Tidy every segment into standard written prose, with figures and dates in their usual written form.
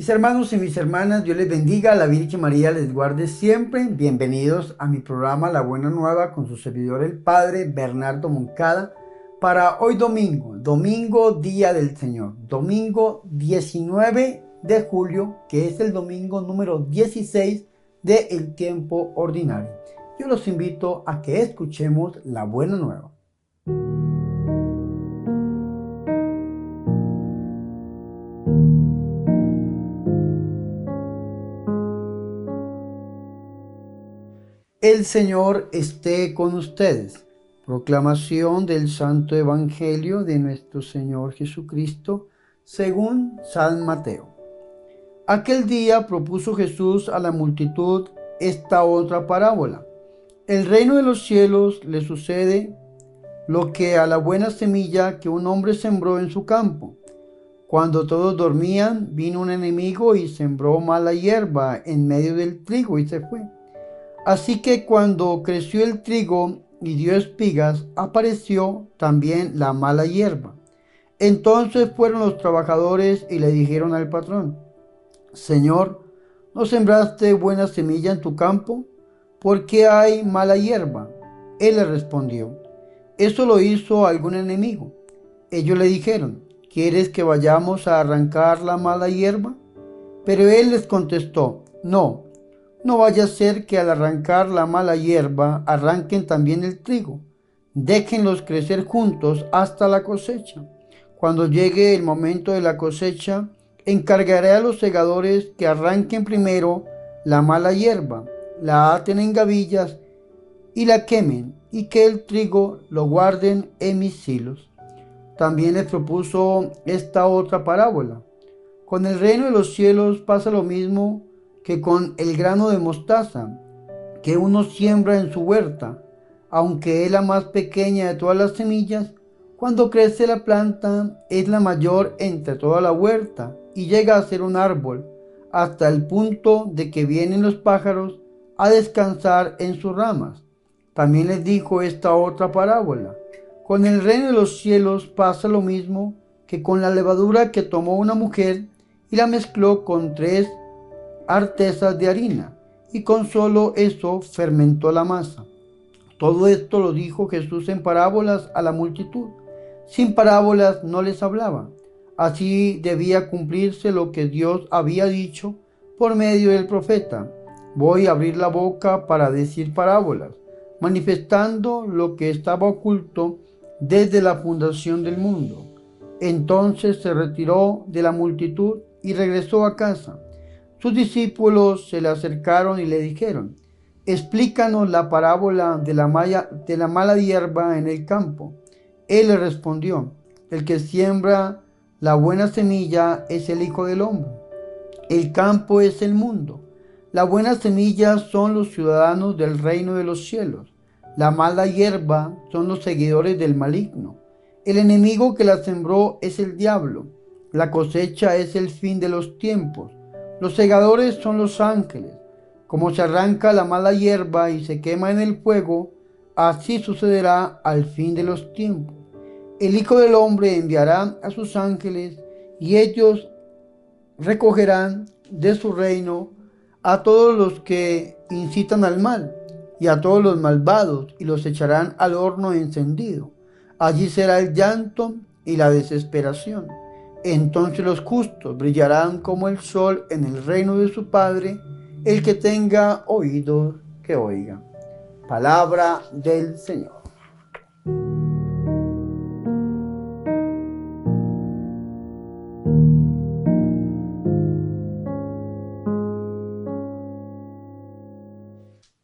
Mis hermanos y mis hermanas, Dios les bendiga, la Virgen María les guarde siempre. Bienvenidos a mi programa La Buena Nueva con su servidor el Padre Bernardo Moncada para hoy domingo Día del Señor, domingo 19 de julio, que es el domingo número 16 del tiempo ordinario. Yo los invito a que escuchemos La Buena Nueva. El Señor esté con ustedes. Proclamación del Santo Evangelio de nuestro Señor Jesucristo según San Mateo. Aquel día propuso Jesús a la multitud esta otra parábola. El reino de los cielos le sucede lo que a la buena semilla que un hombre sembró en su campo. Cuando todos dormían, vino un enemigo y sembró mala hierba en medio del trigo y se fue. Así que cuando creció el trigo y dio espigas, apareció también la mala hierba. Entonces fueron los trabajadores y le dijeron al patrón: Señor, ¿no sembraste buena semilla en tu campo? ¿Por qué hay mala hierba? Él le respondió: eso lo hizo algún enemigo. Ellos le dijeron: ¿quieres que vayamos a arrancar la mala hierba? Pero él les contestó: no vaya a ser que al arrancar la mala hierba arranquen también el trigo. Déjenlos crecer juntos hasta la cosecha. Cuando llegue el momento de la cosecha, encargaré a los segadores que arranquen primero la mala hierba, la aten en gavillas y la quemen, y que el trigo lo guarden en mis silos. También les propuso esta otra parábola. Con el reino de los cielos pasa lo mismo que con el grano de mostaza que uno siembra en su huerta. Aunque es la más pequeña de todas las semillas, cuando crece la planta es la mayor entre toda la huerta y llega a ser un árbol, hasta el punto de que vienen los pájaros a descansar en sus ramas. También les dijo esta otra parábola. Con el reino de los cielos pasa lo mismo que con la levadura que tomó una mujer y la mezcló con 3 artesas de harina, y con solo eso fermentó la masa. Todo esto lo dijo Jesús en parábolas a la multitud. Sin parábolas no les hablaba. Así debía cumplirse lo que Dios había dicho por medio del profeta: voy a abrir la boca para decir parábolas, manifestando lo que estaba oculto desde la fundación del mundo. Entonces se retiró de la multitud y regresó a casa. Sus discípulos se le acercaron y le dijeron: explícanos la parábola de la mala hierba en el campo. Él le respondió: el que siembra la buena semilla es el Hijo del Hombre. El campo es el mundo. La buena semilla son los ciudadanos del reino de los cielos. La mala hierba son los seguidores del maligno. El enemigo que la sembró es el diablo. La cosecha es el fin de los tiempos. Los segadores son los ángeles. Como se arranca la mala hierba y se quema en el fuego, así sucederá al fin de los tiempos. El Hijo del Hombre enviará a sus ángeles y ellos recogerán de su reino a todos los que incitan al mal y a todos los malvados, y los echarán al horno encendido. Allí será el llanto y la desesperación. Entonces los justos brillarán como el sol en el reino de su Padre. El que tenga oídos, que oiga. Palabra del Señor.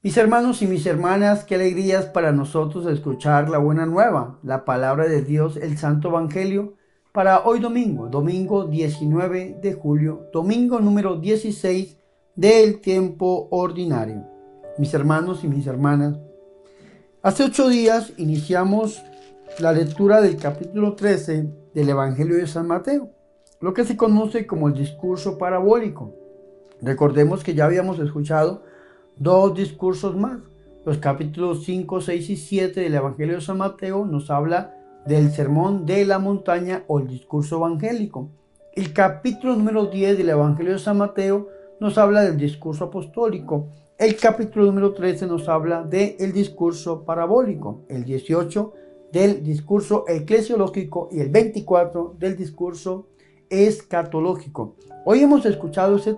Mis hermanos y mis hermanas, qué alegrías para nosotros escuchar la buena nueva, la palabra de Dios, el Santo Evangelio, para hoy domingo 19 de julio, domingo número 16 del tiempo ordinario. Mis hermanos y mis hermanas, hace 8 días iniciamos la lectura del capítulo 13 del Evangelio de San Mateo, lo que se conoce como el discurso parabólico. Recordemos que ya habíamos escuchado 2 discursos más. Los capítulos 5, 6 y 7 del Evangelio de San Mateo nos habla del sermón de la montaña o el discurso evangélico. El capítulo número 10 del Evangelio de San Mateo nos habla del discurso apostólico. El capítulo número 13 nos habla del discurso parabólico. El 18 del discurso eclesiológico y el 24 del discurso escatológico. Hoy hemos escuchado ese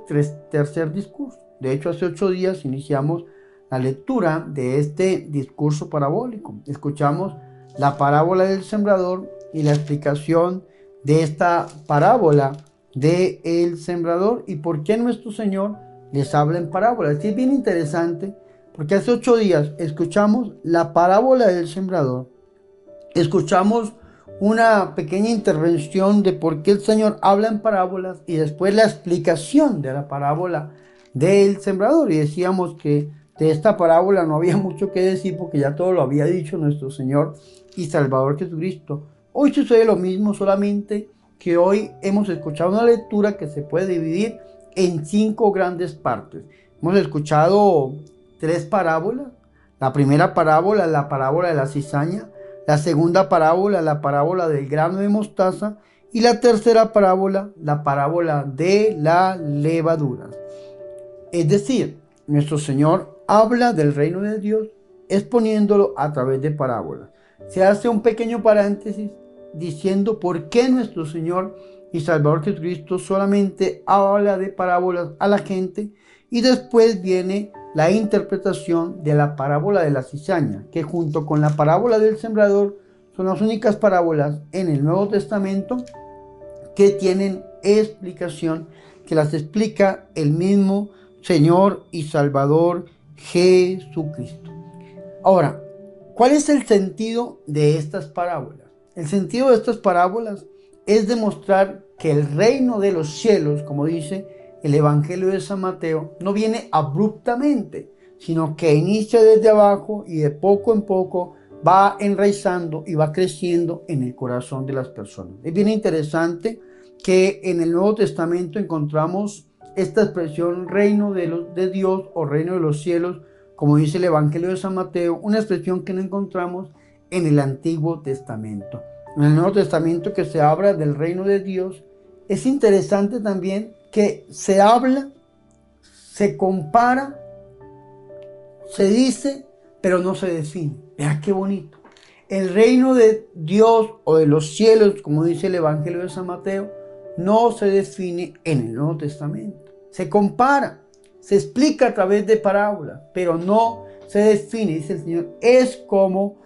tercer discurso. De hecho, hace 8 días iniciamos la lectura de este discurso parabólico. Escuchamos la parábola del sembrador y la explicación de esta parábola del sembrador y por qué nuestro Señor les habla en parábolas. Es bien interesante porque hace 8 días escuchamos la parábola del sembrador, escuchamos una pequeña intervención de por qué el Señor habla en parábolas y después la explicación de la parábola del sembrador. Y decíamos que de esta parábola no había mucho que decir porque ya todo lo había dicho nuestro Señor y Salvador Jesucristo. Hoy sucede lo mismo, solamente que hoy hemos escuchado una lectura que se puede dividir en 5 grandes partes. Hemos escuchado 3 parábolas. La primera parábola, la parábola de la cizaña. La segunda parábola, la parábola del grano de mostaza. Y la tercera parábola, la parábola de la levadura. Es decir, nuestro Señor habla del reino de Dios exponiéndolo a través de parábolas. Se hace un pequeño paréntesis diciendo por qué nuestro Señor y Salvador Jesucristo solamente habla de parábolas a la gente, y después viene la interpretación de la parábola de la cizaña, que junto con la parábola del sembrador son las únicas parábolas en el Nuevo Testamento que tienen explicación, que las explica el mismo Señor y Salvador Jesucristo. Ahora, ¿cuál es el sentido de estas parábolas? El sentido de estas parábolas es demostrar que el reino de los cielos, como dice el Evangelio de San Mateo, no viene abruptamente, sino que inicia desde abajo y de poco en poco va enraizando y va creciendo en el corazón de las personas. Es bien interesante que en el Nuevo Testamento encontramos esta expresión reino de Dios o reino de los cielos, como dice el Evangelio de San Mateo, una expresión que no encontramos en el Antiguo Testamento. En el Nuevo Testamento, que se habla del reino de Dios, es interesante también que se habla, se compara, se dice, pero no se define. Vea qué bonito. El reino de Dios o de los cielos, como dice el Evangelio de San Mateo, no se define en el Nuevo Testamento. Se compara, se explica a través de parábolas, pero no se define. Dice el Señor, es como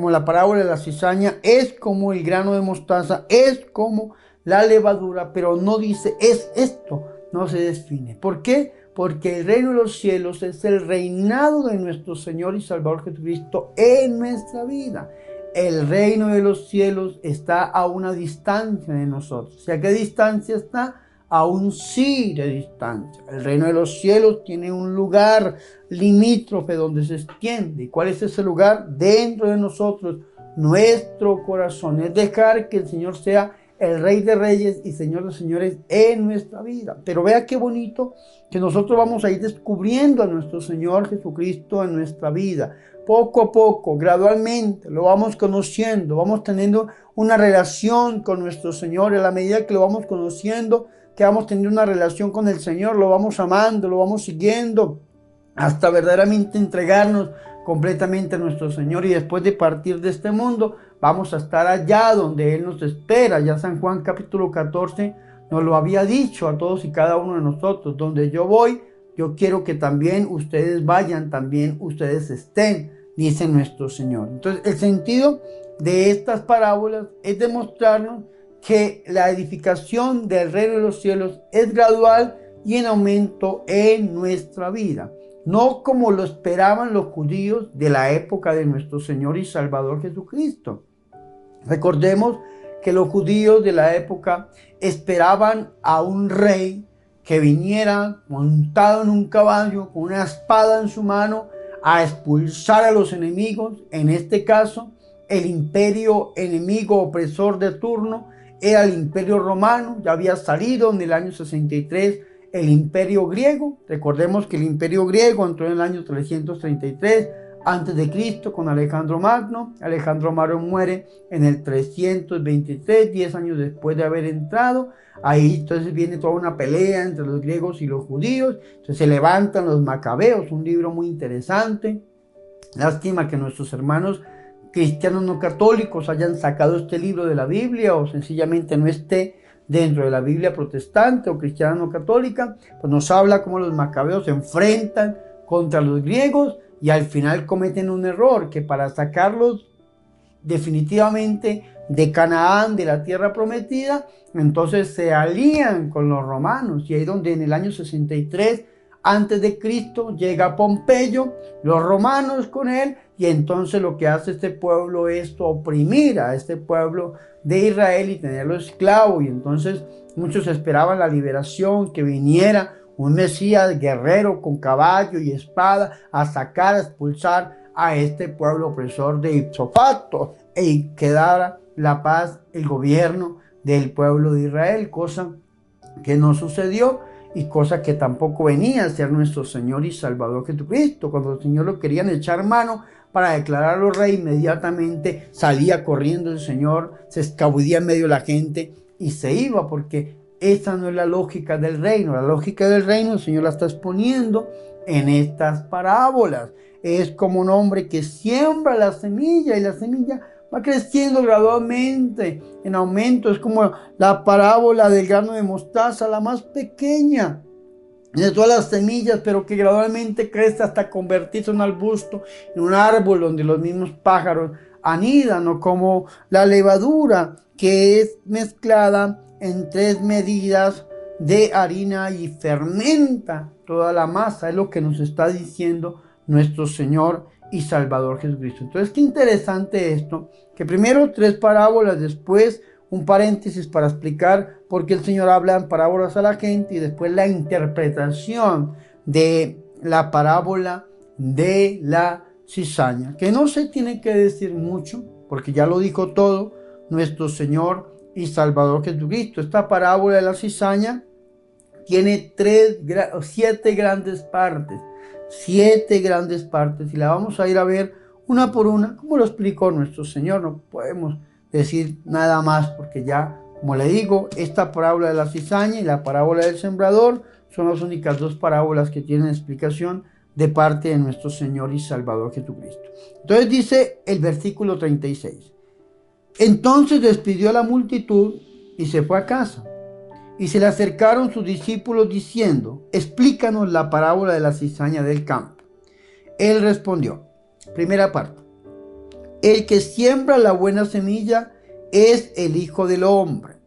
la parábola de la cizaña, es como el grano de mostaza, es como la levadura, pero no dice es esto, no se define. ¿Por qué? Porque el reino de los cielos es el reinado de nuestro Señor y Salvador Jesucristo en nuestra vida. El reino de los cielos está a una distancia de nosotros. ¿Y a qué distancia está? A un sí de distancia. El reino de los cielos tiene un lugar limítrofe donde se extiende. ¿Y cuál es ese lugar? Dentro de nosotros, nuestro corazón. Es dejar que el Señor sea el Rey de Reyes y Señor de Señores en nuestra vida. Pero vea qué bonito que nosotros vamos a ir descubriendo a nuestro Señor Jesucristo en nuestra vida. Poco a poco, gradualmente, lo vamos conociendo, vamos teniendo una relación con nuestro Señor. A la medida que lo vamos conociendo, que vamos teniendo una relación con el Señor, lo vamos amando, lo vamos siguiendo, hasta verdaderamente entregarnos completamente a nuestro Señor. Y después de partir de este mundo, vamos a estar allá donde Él nos espera. Ya San Juan capítulo 14 nos lo había dicho a todos y cada uno de nosotros. Donde yo voy, yo quiero que también ustedes vayan, también ustedes estén, dice nuestro Señor. Entonces, el sentido de estas parábolas es demostrarnos que la edificación del reino de los cielos es gradual y en aumento en nuestra vida. No como lo esperaban los judíos de la época de nuestro Señor y Salvador Jesucristo. Recordemos que los judíos de la época esperaban a un rey que viniera montado en un caballo, con una espada en su mano, a expulsar a los enemigos. En este caso, el imperio enemigo opresor de turno era el imperio romano. Ya había salido en el año 63 el imperio griego. Recordemos que el imperio griego entró en el año 333 antes de Cristo con Alejandro Magno. Alejandro Magno muere en el 323, 10 años después de haber entrado. Ahí entonces viene toda una pelea entre los griegos y los judíos. Entonces se levantan los macabeos, un libro muy interesante. Lástima que nuestros hermanos cristianos no católicos hayan sacado este libro de la Biblia o sencillamente no esté dentro de la Biblia protestante o cristiana no católica. Pues nos habla cómo los macabeos se enfrentan contra los griegos y al final cometen un error, que para sacarlos definitivamente de Canaán, de la tierra prometida, entonces se alían con los romanos, y ahí donde en el año 63 antes de Cristo llega Pompeyo, los romanos con él, y entonces lo que hace este pueblo es oprimir a este pueblo de Israel y tenerlo esclavo. Y entonces muchos esperaban la liberación, que viniera un Mesías guerrero con caballo y espada a sacar, a expulsar a este pueblo opresor de ipso facto y quedara la paz, el gobierno del pueblo de Israel, cosa que no sucedió y cosa que tampoco venía a ser nuestro Señor y Salvador Jesucristo. Cuando el Señor lo querían echar mano para declararlo rey, inmediatamente salía corriendo el Señor, se escabullía en medio de la gente y se iba, porque esa no es la lógica del reino. La lógica del reino el Señor la está exponiendo en estas parábolas. Es como un hombre que siembra la semilla y la semilla va creciendo gradualmente en aumento. Es como la parábola del grano de mostaza, la más pequeña de todas las semillas, pero que gradualmente crece hasta convertirse en un arbusto, en un árbol donde los mismos pájaros anidan, o como la levadura que es mezclada en 3 medidas de harina y fermenta toda la masa. Es lo que nos está diciendo nuestro Señor y Salvador Jesucristo. Entonces, qué interesante esto, que primero 3 parábolas, después un paréntesis para explicar por qué el Señor habla en parábolas a la gente, y después la interpretación de la parábola de la cizaña, que no se tiene que decir mucho, porque ya lo dijo todo nuestro Señor y Salvador Jesucristo. Esta parábola de la cizaña tiene 7 grandes partes. 7 grandes partes, y la vamos a ir a ver una por una, como lo explicó nuestro Señor. No podemos decir nada más, porque ya, como le digo, esta parábola de la cizaña y la parábola del sembrador son las únicas 2 parábolas que tienen explicación de parte de nuestro Señor y Salvador Jesucristo. Entonces dice el versículo 36. Entonces despidió a la multitud y se fue a casa. Y se le acercaron sus discípulos diciendo: explícanos la parábola de la cizaña del campo. Él respondió, primera parte: el que siembra la buena semilla es el Hijo del Hombre.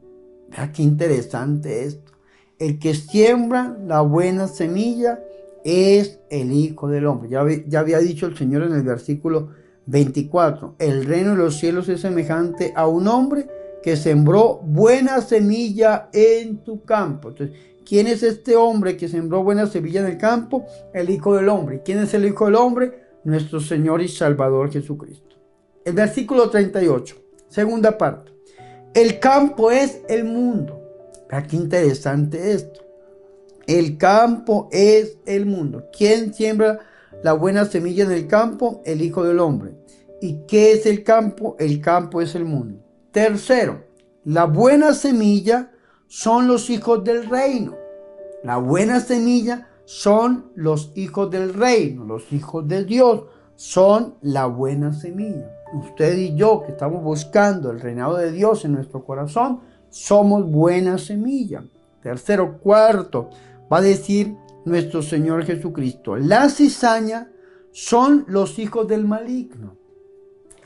Vea qué interesante esto. El que siembra la buena semilla es el Hijo del Hombre. Ya había dicho el Señor en el versículo 24. El reino de los cielos es semejante a un hombre que sembró buena semilla en tu campo. Entonces, ¿quién es este hombre que sembró buena semilla en el campo? El Hijo del Hombre. ¿Quién es el Hijo del Hombre? Nuestro Señor y Salvador Jesucristo. El versículo 38, segunda parte. El campo es el mundo. Vea qué interesante esto. El campo es el mundo. ¿Quién siembra la buena semilla en el campo? El Hijo del Hombre. ¿Y qué es el campo? El campo es el mundo. Tercero, la buena semilla son los hijos del reino. La buena semilla son los hijos del reino, los hijos de Dios son la buena semilla. Usted y yo, que estamos buscando el reinado de Dios en nuestro corazón, somos buena semilla. Tercero, cuarto, va a decir nuestro Señor Jesucristo: la cizaña son los hijos del maligno.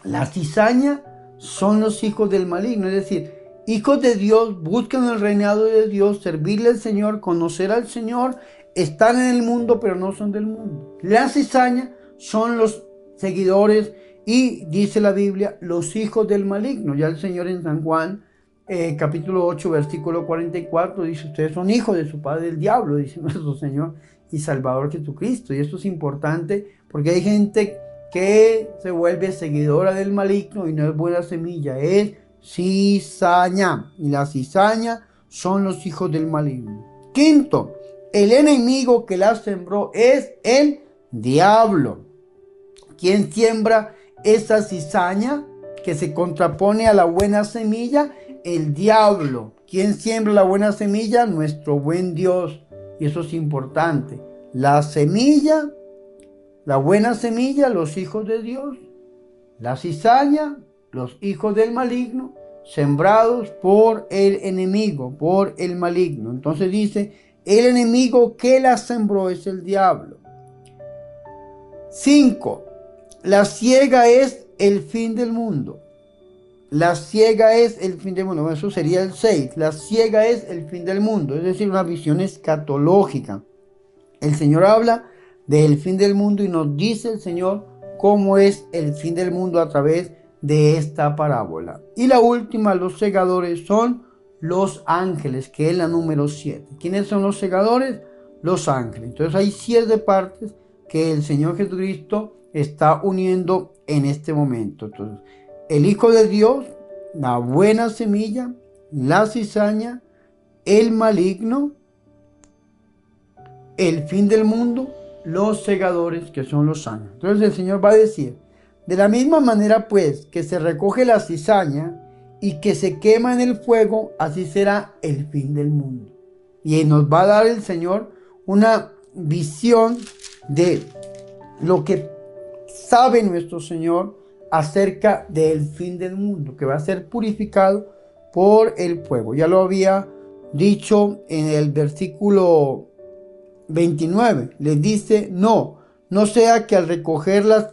La cizaña son los hijos del maligno, es decir, hijos de Dios, buscan el reinado de Dios, servirle al Señor, conocer al Señor, están en el mundo pero no son del mundo. La cizaña son los seguidores y, dice la Biblia, los hijos del maligno. Ya el Señor en San Juan capítulo 8 versículo 44 dice: ustedes son hijos de su padre el diablo, dice nuestro Señor y Salvador Jesucristo. Y esto es importante porque hay gente que se vuelve seguidora del maligno y no es buena semilla, es cizaña. Y la cizaña son los hijos del maligno. Quinto, el enemigo que la sembró es el diablo. ¿Quién siembra esa cizaña que se contrapone a la buena semilla? El diablo. ¿Quién siembra la buena semilla? Nuestro buen Dios. Y eso es importante. La semilla, la buena semilla, los hijos de Dios. La cizaña, los hijos del maligno, sembrados por el enemigo, por el maligno. Entonces dice, el enemigo que la sembró es el diablo. 5. La siega es el fin del mundo. La siega es el fin del mundo. Bueno, eso sería el 6. La siega es el fin del mundo. Es decir, una visión escatológica. El Señor habla del fin del mundo y nos dice el Señor cómo es el fin del mundo a través de esta parábola. Y la última, los segadores, son los ángeles, que es la número 7. ¿Quiénes son los segadores? Los ángeles. Entonces hay 7 partes que el Señor Jesucristo está uniendo en este momento. Entonces, el Hijo de Dios, la buena semilla, la cizaña, el maligno, el fin del mundo, los segadores, que son los ángeles. Entonces el Señor va a decir, de la misma manera pues que se recoge la cizaña y que se quema en el fuego, así será el fin del mundo. Y nos va a dar el Señor una visión de lo que sabe nuestro Señor acerca del fin del mundo, que va a ser purificado por el fuego. Ya lo había dicho en el versículo 29. Les dice, no sea que al recoger la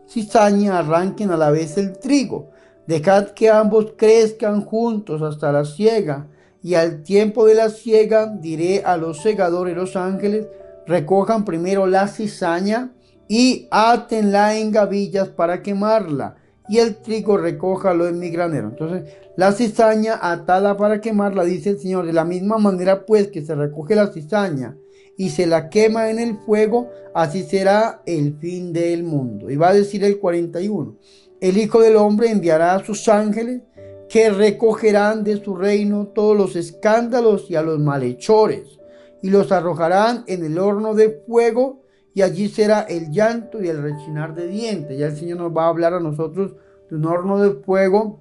cizaña arranquen a la vez el trigo. Dejad que ambos crezcan juntos hasta la siega. Y al tiempo de la siega diré a los segadores, los ángeles, recojan primero la cizaña y átenla en gavillas para quemarla, y el trigo recójalo en mi granero. Entonces, la cizaña atada para quemarla, dice el Señor, de la misma manera pues que se recoge la cizaña y se la quema en el fuego, así será el fin del mundo. Y va a decir el 41, el Hijo del Hombre enviará a sus ángeles, que recogerán de su reino todos los escándalos y a los malhechores, y los arrojarán en el horno de fuego, y allí será el llanto y el rechinar de dientes. Ya el Señor nos va a hablar a nosotros de un horno de fuego,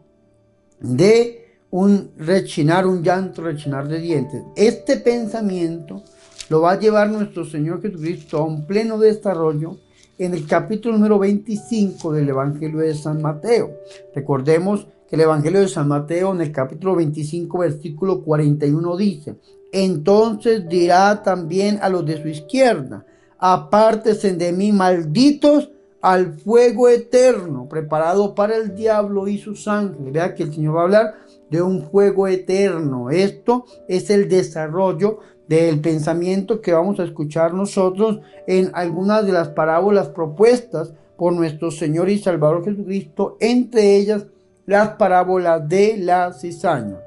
de un rechinar, un llanto, rechinar de dientes. Este pensamiento lo va a llevar nuestro Señor Jesucristo a un pleno desarrollo en el capítulo número 25 del Evangelio de San Mateo. Recordemos que el Evangelio de San Mateo en el capítulo 25 versículo 41 dice, entonces dirá también a los de su izquierda, apártense de mí, malditos, al fuego eterno, preparado para el diablo y sus ángeles. Vea que el Señor va a hablar de un fuego eterno. Esto es el desarrollo del pensamiento que vamos a escuchar nosotros en algunas de las parábolas propuestas por nuestro Señor y Salvador Jesucristo, entre ellas las parábolas de la cizaña.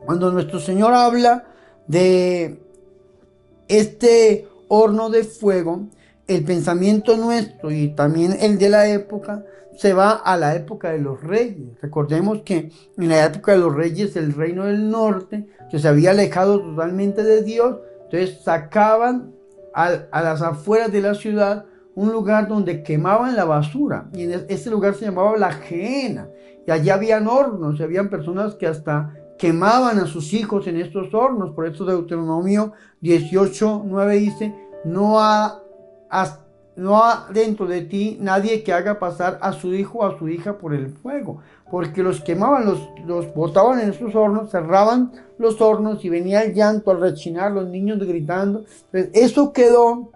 Cuando nuestro Señor habla de este horno de fuego, el pensamiento nuestro y también el de la época se va a la época de los reyes. Recordemos que en la época de los reyes el reino del norte, que se había alejado totalmente de Dios, entonces sacaban a las afueras de la ciudad un lugar donde quemaban la basura, y en ese lugar se llamaba la Gehenna, y allí habían hornos, y habían personas que hasta quemaban a sus hijos en estos hornos. Por eso Deuteronomio 18:9 dice, no ha dentro de ti nadie que haga pasar a su hijo o a su hija por el fuego, porque los quemaban, los botaban en esos hornos, cerraban los hornos y venía el llanto al rechinar, los niños gritando. Entonces, eso quedó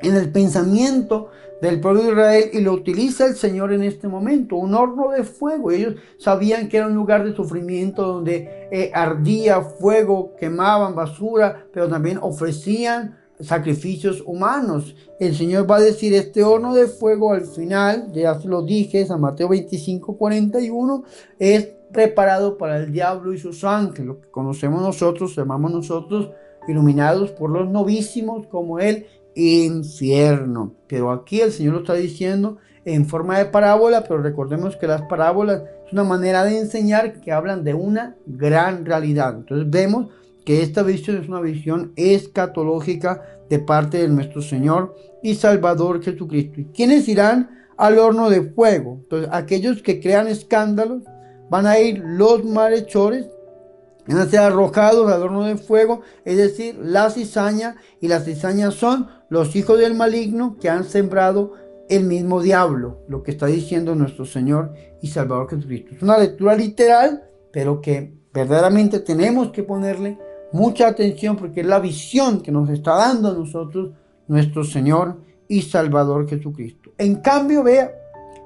en el pensamiento del pueblo de Israel y lo utiliza el Señor en este momento, un horno de fuego. Ellos sabían que era un lugar de sufrimiento donde ardía fuego, quemaban basura, pero también ofrecían sacrificios humanos. El Señor va a decir, este horno de fuego al final, ya se lo dije, San Mateo 25:41, es preparado para el diablo y sus ángeles, lo que conocemos nosotros, llamamos nosotros, iluminados por los novísimos, como el infierno. Pero aquí el Señor lo está diciendo en forma de parábola, pero recordemos que las parábolas es una manera de enseñar que hablan de una gran realidad. Entonces vemos que esta visión es una visión escatológica de parte de nuestro Señor y Salvador Jesucristo. ¿Y quiénes irán al horno de fuego. Entonces, aquellos que crean escándalos, van a ir los malhechores, van a ser arrojados al horno de fuego, es decir, la cizaña, y las cizañas son los hijos del maligno que han sembrado el mismo diablo, lo que está diciendo nuestro Señor y Salvador Jesucristo. Es una lectura literal, pero que verdaderamente tenemos que ponerle mucha atención porque es la visión que nos está dando a nosotros nuestro Señor y Salvador Jesucristo. En cambio, vea,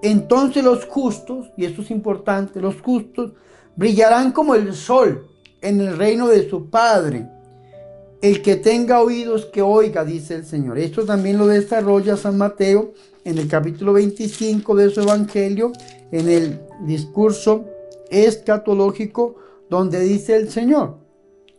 entonces los justos, y esto es importante, los justos brillarán como el sol en el reino de su Padre. El que tenga oídos que oiga, dice el Señor. Esto también lo desarrolla San Mateo en el capítulo 25 de su Evangelio, en el discurso escatológico, donde dice el Señor: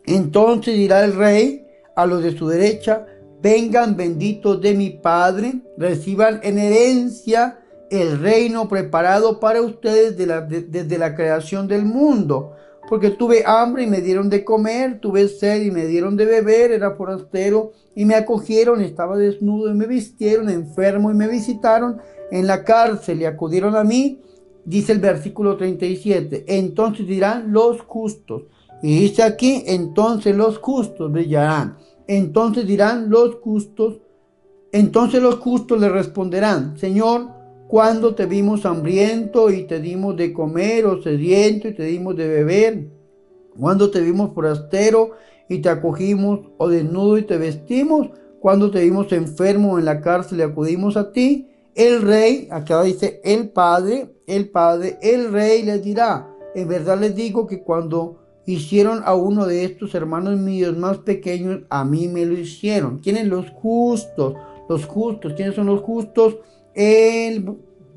entonces dirá el Rey a los de su derecha: vengan benditos de mi Padre, reciban en herencia el reino preparado para ustedes desde la creación del mundo. Porque tuve hambre y me dieron de comer, tuve sed y me dieron de beber, era forastero y me acogieron, estaba desnudo y me vistieron, enfermo y me visitaron, en la cárcel y acudieron a mí, dice el versículo 37. Entonces dirán los justos. Y dice aquí, entonces los justos brillarán. Entonces dirán los justos, entonces los justos le responderán: Señor, ¿cuándo te vimos hambriento y te dimos de comer, o sediento y te dimos de beber? ¿Cuándo te vimos forastero y te acogimos, o desnudo y te vestimos? ¿Cuándo te vimos enfermo en la cárcel y acudimos a ti? El rey, acá dice el Padre, el rey les dirá: en verdad les digo que cuando hicieron a uno de estos hermanos míos más pequeños, a mí me lo hicieron. ¿Quiénes? Los justos. Los justos. ¿Quiénes son los justos?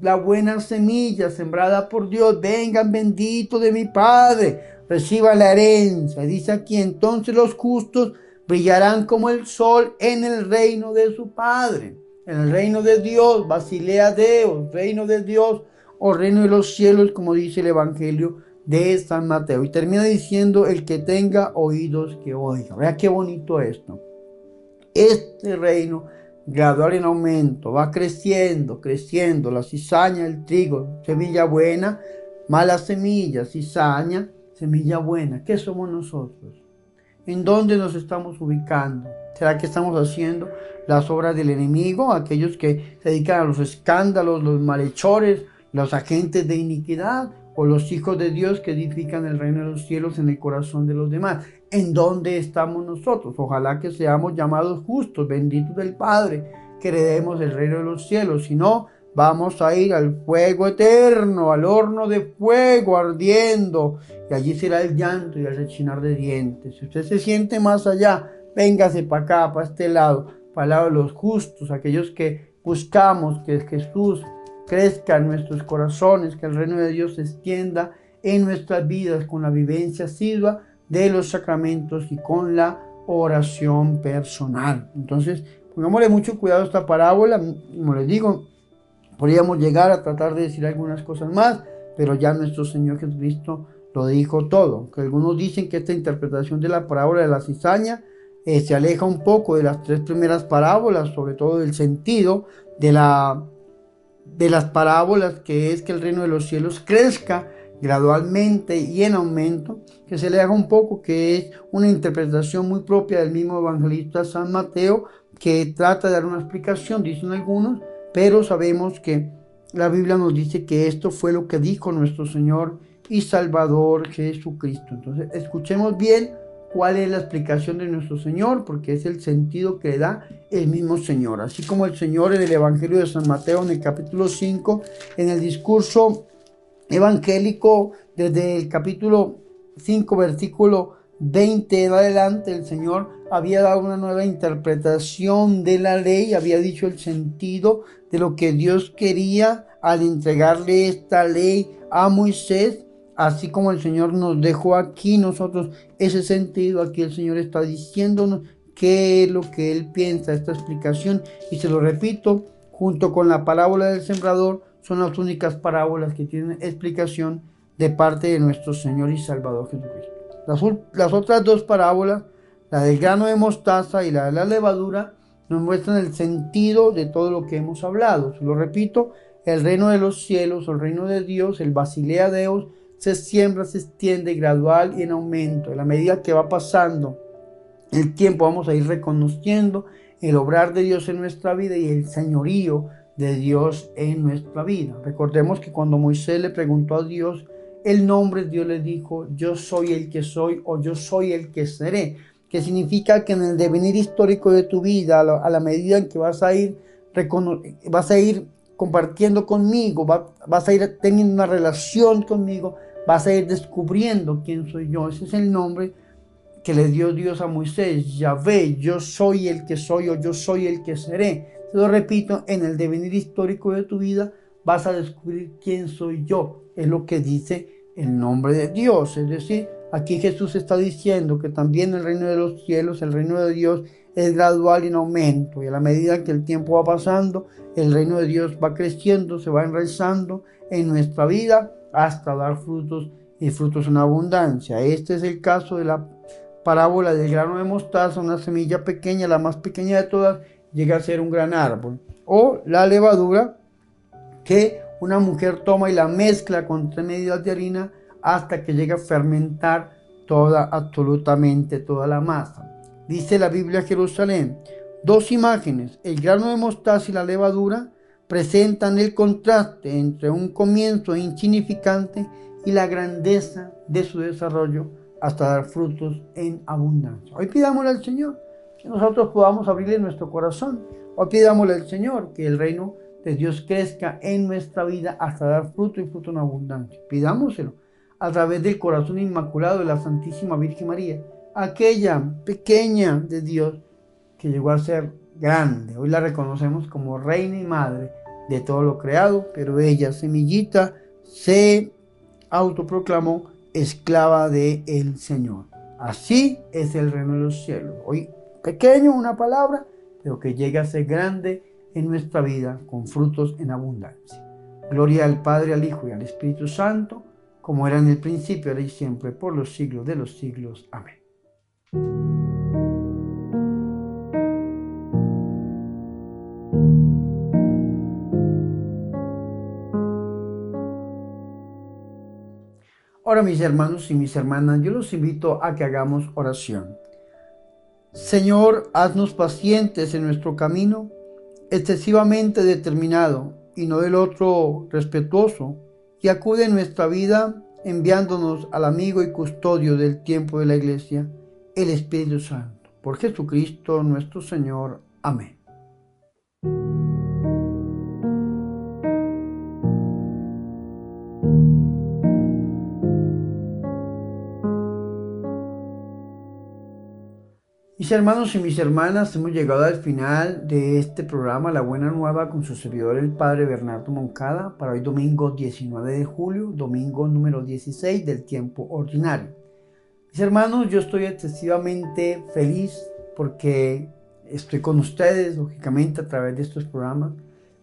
La buena semilla sembrada por Dios. Vengan benditos de mi Padre, reciban la herencia. Dice aquí, entonces los justos brillarán como el sol en el reino de su Padre. En el reino de Dios, Basilea Deus, reino de Dios o reino de los cielos, como dice el Evangelio de San Mateo. Y termina diciendo: el que tenga oídos que oiga. Vea qué bonito esto. Este reino gradual en aumento, va creciendo, la cizaña, el trigo, semilla buena, mala semilla, cizaña, semilla buena. ¿Qué somos nosotros? ¿En dónde nos estamos ubicando? ¿Será que estamos haciendo las obras del enemigo? Aquellos que se dedican a los escándalos, los malhechores, los agentes de iniquidad, o los hijos de Dios que edifican el reino de los cielos en el corazón de los demás. ¿En dónde estamos nosotros? Ojalá que seamos llamados justos, benditos del Padre, que heredemos el reino de los cielos. Si no, vamos a ir al fuego eterno, al horno de fuego ardiendo, y allí será el llanto y el rechinar de dientes. Si usted se siente más allá, véngase para acá, para este lado, para el lado de los justos, aquellos que buscamos que Jesús crezca en nuestros corazones, que el reino de Dios se extienda en nuestras vidas con la vivencia asidua de los sacramentos y con la oración personal. Entonces, pongámosle mucho cuidado a esta parábola. Como les digo, podríamos llegar a tratar de decir algunas cosas más, pero ya nuestro Señor Jesucristo lo dijo todo. Que algunos dicen que esta interpretación de la parábola de la cizaña se aleja un poco de las tres primeras parábolas, sobre todo del sentido de las parábolas, que es que el reino de los cielos crezca gradualmente y en aumento, que se le haga un poco, que es una interpretación muy propia del mismo evangelista San Mateo, que trata de dar una explicación, dicen algunos, pero sabemos que la Biblia nos dice que esto fue lo que dijo nuestro Señor y Salvador Jesucristo. Entonces, escuchemos bien cuál es la explicación de nuestro Señor, porque es el sentido que da el mismo Señor. Así como el Señor en el Evangelio de San Mateo, en el capítulo 5, en el discurso evangélico, desde el capítulo 5, versículo 20 en adelante, el Señor había dado una nueva interpretación de la ley, había dicho el sentido de lo que Dios quería al entregarle esta ley a Moisés. Así como el Señor nos dejó aquí nosotros ese sentido, aquí el Señor está diciéndonos qué es lo que Él piensa, esta explicación. Y se lo repito, junto con la parábola del sembrador, son las únicas parábolas que tienen explicación de parte de nuestro Señor y Salvador Jesucristo. Las otras dos parábolas, la del grano de mostaza y la de la levadura, nos muestran el sentido de todo lo que hemos hablado. Se lo repito, El reino de los cielos, el reino de Dios, el Basilea Deus, se siembra, se extiende gradual y en aumento. En la medida que va pasando el tiempo, vamos a ir reconociendo el obrar de Dios en nuestra vida y el señorío de Dios en nuestra vida. Recordemos que cuando Moisés le preguntó a Dios el nombre, Dios le dijo: yo soy el que soy, o yo soy el que seré, que significa que en el devenir histórico de tu vida, a la medida en que vas a ir compartiendo conmigo, vas a ir teniendo una relación conmigo, vas a ir descubriendo quién soy yo. Ese es el nombre que le dio Dios a Moisés: Yahvé, yo soy el que soy, o yo soy el que seré. Te lo repito, en el devenir histórico de tu vida vas a descubrir quién soy yo. Es lo que dice el nombre de Dios. Es decir, aquí Jesús está diciendo que también el reino de los cielos, el reino de Dios, es gradual y en aumento. Y a la medida que el tiempo va pasando, el reino de Dios va creciendo, se va enraizando en nuestra vida hasta dar frutos, y frutos en abundancia. Este es el caso de la parábola del grano de mostaza. Una semilla pequeña, la más pequeña de todas, llega a ser un gran árbol. O la levadura, que una mujer toma y la mezcla con 3 medidas de harina hasta que llega a fermentar absolutamente toda la masa. Dice la Biblia Jerusalén: 2 imágenes, el grano de mostaza y la levadura, presentan el contraste entre un comienzo insignificante y la grandeza de su desarrollo hasta dar frutos en abundancia. Hoy pidámosle al Señor que nosotros podamos abrirle nuestro corazón. Hoy pidámosle al Señor que el reino de Dios crezca en nuestra vida hasta dar fruto y fruto en abundancia. Pidámoselo a través del corazón inmaculado de la Santísima Virgen María, aquella pequeña de Dios que llegó a ser grande. Hoy la reconocemos como reina y madre de todo lo creado, pero ella, semillita, se autoproclamó esclava del Señor. Así es el reino de los cielos. Hoy pequeño, una palabra, pero que llega a ser grande en nuestra vida con frutos en abundancia. Gloria al Padre, al Hijo y al Espíritu Santo, como era en el principio, ahora y siempre, por los siglos de los siglos. Amén. Ahora, mis hermanos y mis hermanas, yo los invito a que hagamos oración. Señor, haznos pacientes en nuestro camino, excesivamente determinado y no del otro respetuoso, y acude en nuestra vida enviándonos al amigo y custodio del tiempo de la Iglesia, el Espíritu Santo. Por Jesucristo nuestro Señor. Amén. Mis hermanos y mis hermanas, hemos llegado al final de este programa La Buena Nueva con su servidor el Padre Bernardo Moncada, para hoy domingo 19 de julio, domingo número 16 del tiempo ordinario. Mis hermanos, yo estoy excesivamente feliz porque estoy con ustedes, lógicamente, a través de estos programas,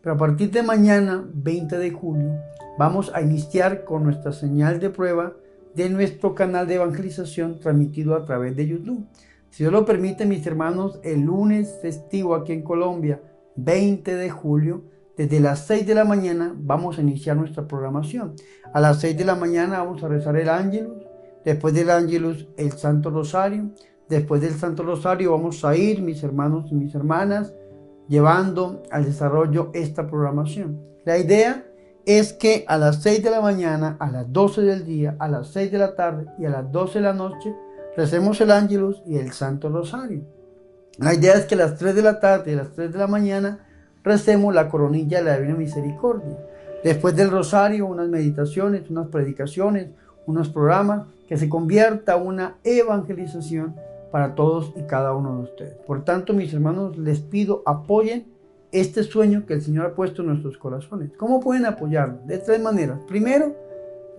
pero a partir de mañana, 20 de julio, vamos a iniciar con nuestra señal de prueba de nuestro canal de evangelización transmitido a través de YouTube. Si Dios lo permite, mis hermanos, el lunes festivo aquí en Colombia, 20 de julio, desde las 6 de la mañana vamos a iniciar nuestra programación. A las 6 de la mañana vamos a rezar el Ángelus, después del Ángelus el Santo Rosario, después del Santo Rosario vamos a ir, mis hermanos y mis hermanas, llevando al desarrollo esta programación. La idea es que a las 6 de la mañana, a las 12 del día, a las 6 de la tarde y a las 12 de la noche, recemos el Ángelus y el Santo Rosario. La idea es que a las 3 de la tarde y a las 3 de la mañana recemos la coronilla de la Divina Misericordia. Después del Rosario, unas meditaciones, unas predicaciones, unos programas, que se convierta en una evangelización para todos y cada uno de ustedes. Por tanto, mis hermanos, les pido apoyen este sueño que el Señor ha puesto en nuestros corazones. ¿Cómo pueden apoyarlo? De 3 maneras. Primero,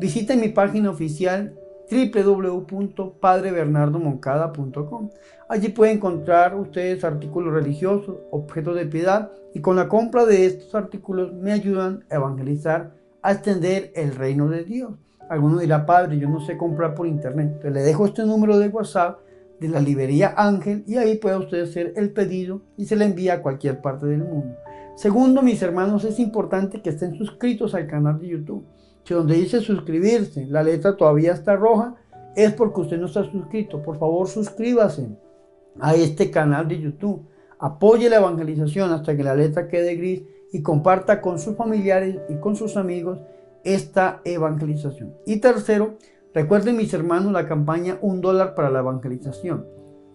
visiten mi página oficial www.padrebernardomoncada.com. Allí pueden encontrar ustedes artículos religiosos, objetos de piedad, y con la compra de estos artículos me ayudan a evangelizar, a extender el reino de Dios. Alguno dirá: Padre, yo no sé comprar por internet. Entonces le dejo este número de WhatsApp de la librería Ángel y ahí puede usted hacer el pedido y se le envía a cualquier parte del mundo. Segundo, mis hermanos, es importante que estén suscritos al canal de YouTube. Si donde dice suscribirse, la letra todavía está roja, es porque usted no está suscrito. Por favor, suscríbase a este canal de YouTube. Apoye la evangelización hasta que la letra quede gris y comparta con sus familiares y con sus amigos esta evangelización. Y tercero, recuerden, mis hermanos, la campaña $1 para la evangelización.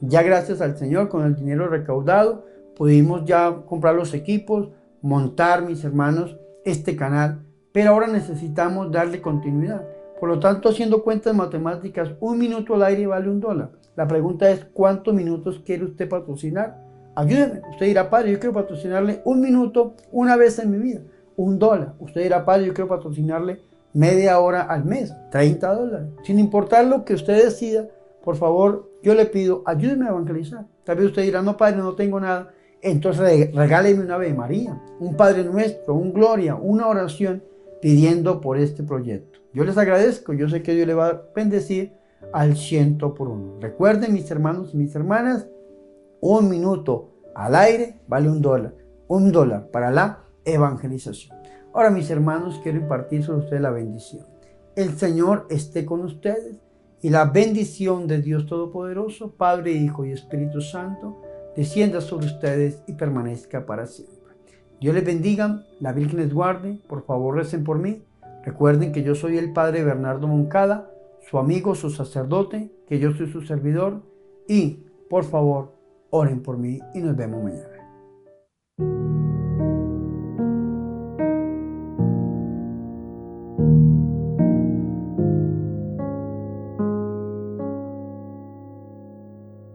Ya gracias al Señor, con el dinero recaudado, pudimos ya comprar los equipos, montar, mis hermanos, este canal, pero ahora necesitamos darle continuidad. Por lo tanto, haciendo cuentas matemáticas, 1 minuto al aire vale $1. La pregunta es, ¿cuántos minutos quiere usted patrocinar? Ayúdeme. Usted dirá, padre, yo quiero patrocinarle 1 minuto una vez en mi vida, $1. Usted dirá, padre, yo quiero patrocinarle media hora al mes, $30. Sin importar lo que usted decida, por favor, yo le pido, ayúdeme a evangelizar. Tal vez usted dirá, no, padre, no tengo nada. Entonces regáleme una Ave María, un Padre Nuestro, un Gloria, una oración pidiendo por este proyecto. Yo les agradezco, yo sé que Dios le va a bendecir al 100%. Recuerden, mis hermanos y mis hermanas, 1 minuto al aire vale $1. $1 para la evangelización. Ahora, mis hermanos, quiero impartir sobre ustedes la bendición. El Señor esté con ustedes y la bendición de Dios Todopoderoso, Padre, Hijo y Espíritu Santo, descienda sobre ustedes y permanezca para siempre. Dios les bendiga, la Virgen les guarde, por favor recen por mí. Recuerden que yo soy el Padre Bernardo Moncada, su amigo, su sacerdote, que yo soy su servidor y por favor oren por mí y nos vemos mañana.